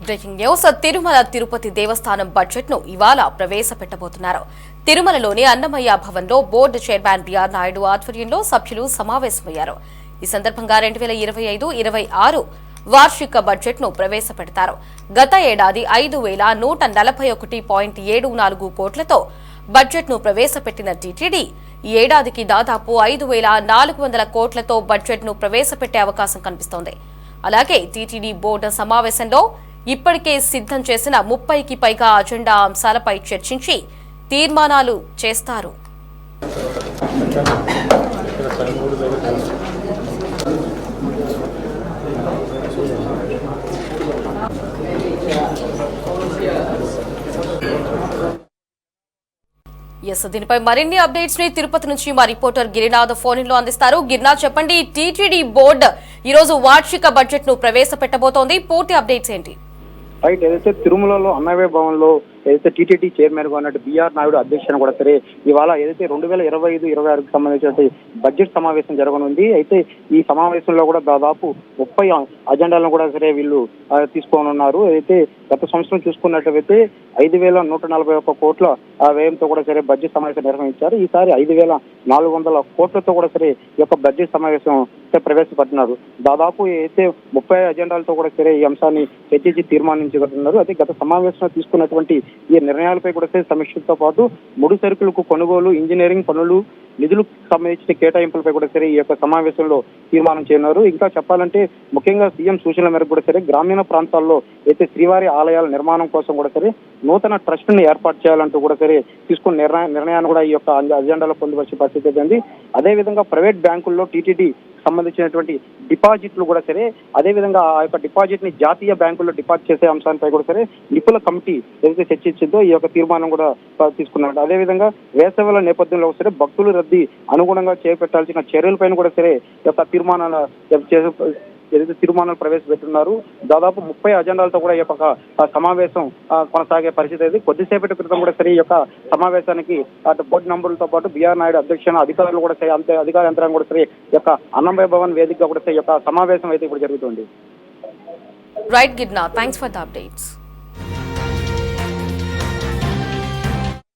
Breaking news. Tirumala Tirupati దేవస్థానం budget ను ఇవాళ ప్రవేశపెట్టబోతున్నారు. తిరుమలలోని అన్నమయ్య భవన్లో బోర్డు చైర్మన్ బిఆర్ నాయుడు ఆధ్వర్యంలో సభ్యులు సమావేశమయ్యారు. ఈ సందర్భంగా 2025-26 వార్షిక బడ్జెట్ ను ప్రవేశపెడతారు. గత ఏడాది 5,141.74 కోట్లతో బడ్జెట్ ను ప్రవేశపెట్టిన టీటీడీ ఈ ఏడాదికి దాదాపు 5,400 కోట్లతో బడ్జెట్ ను ప్రవేశపెట్టే అవకాశం కనిపిస్తోంది. అలాగే టీటీడీ బోర్డు సమావేశంలో ఇప్పటికే సిద్ధం చేసిన 30కి పైగా అజెండా అంశాలపై చర్చించి తీర్మానాలు చేస్తారు. దీనిపై మరిన్ని అప్డేట్స్ ని తిరుపతి నుంచి మా రిపోర్టర్ గిరినాథ్ ఫోన్ లో అందిస్తారు. గిరినాథ్, చెప్పండి, టీటీడీ బోర్డు ఈ రోజు వార్షిక బడ్జెట్ ను ప్రవేశపెట్టబోతోంది. పూర్తి అప్డేట్స్ ఏంటి? రైట్, ఏదైతే తిరుమలలో అన్నమయ్య భవన్ లో ఏదైతే టీటీడీ చైర్మన్ గా ఉన్నట్టు బిఆర్ నాయుడు అధ్యక్షతన కూడా సరే ఇవాళ ఏదైతే 2025-26కి సంబంధించిన బడ్జెట్ సమావేశం జరగనుంది. అయితే ఈ సమావేశంలో కూడా దాదాపు 30 అజెండాలను కూడా సరే వీళ్ళు తీసుకోనున్నారు. అయితే గత సంవత్సరం చూసుకున్నట్లయితే 5,141 కోట్ల వ్యయంతో కూడా సరే బడ్జెట్ సమావేశం నిర్వహించారు. ఈసారి 5,400 కోట్లతో కూడా సరే ఈ యొక్క బడ్జెట్ సమావేశం ప్రవేశపెట్టినారు. దాదాపు అయితే 30 అజెండాలతో కూడా సరే ఈ అంశాన్ని చర్చించి తీర్మానించగలుగుతున్నారు. అయితే గత సమావేశంలో తీసుకున్నటువంటి ఈ నిర్ణయాలపై కూడా సరే సమీక్షతో పాటు ముడి సరుకులకు కొనుగోలు, ఇంజనీరింగ్ పనులు, నిధులకు సంబంధించిన కేటాయింపులపై కూడా సరే ఈ యొక్క సమావేశంలో తీర్మానం చేయనున్నారు. ఇంకా చెప్పాలంటే ముఖ్యంగా సీఎం సూచనల మేరకు కూడా సరే గ్రామీణ ప్రాంతాల్లో అయితే శ్రీవారి ఆలయాల నిర్మాణం కోసం కూడా సరే నూతన ట్రస్ట్ ని ఏర్పాటు చేయాలంటూ కూడా సరే తీసుకున్న నిర్ణయాన్ని కూడా ఈ యొక్క అజెండాలో పొందుపరిచే పరిస్థితి ఉంది. అదేవిధంగా ప్రైవేట్ బ్యాంకుల్లో టీటీడీ సంబంధించినటువంటి డిపాజిట్లు కూడా సరే అదేవిధంగా ఆ యొక్క డిపాజిట్ ని జాతీయ బ్యాంకుల్లో డిపాజిట్ చేసే అంశాలపై కూడా సరే నిపుణుల కమిటీ ఏదైతే చర్చించిందో ఈ యొక్క తీర్మానం కూడా తీసుకున్నారు. అదేవిధంగా వేసవిల నేపథ్యంలో సరే భక్తుల రద్దీ అనుగుణంగా చేపట్టాల్సిన చర్యలపైన కూడా సరే ఈ యొక్క తీర్మానాలు ప్రవేశపెట్టున్నారు. దాదాపు 30 అజెండాలతో కూడా ఈ యొక్క సమావేశం కొనసాగే పరిస్థితి ఉంది. కొద్దిసేపటి క్రితం కూడా సరే ఈ యొక్క సమావేశానికి అటు బోర్డు నంబర్లతో పాటు బిఆర్ నాయుడు అధ్యక్షన అధికారులు కూడా సరే అధికార యంత్రాంగం కూడా సరే ఈ యొక్క అన్నమయ్య భవన్ వేదికగా కూడా సరే ఈ యొక్క సమావేశం అయితే ఇప్పుడు జరుగుతుంది. రైట్ గిడ్నా, థ్యాంక్స్ ఫర్ ద అప్డేట్స్.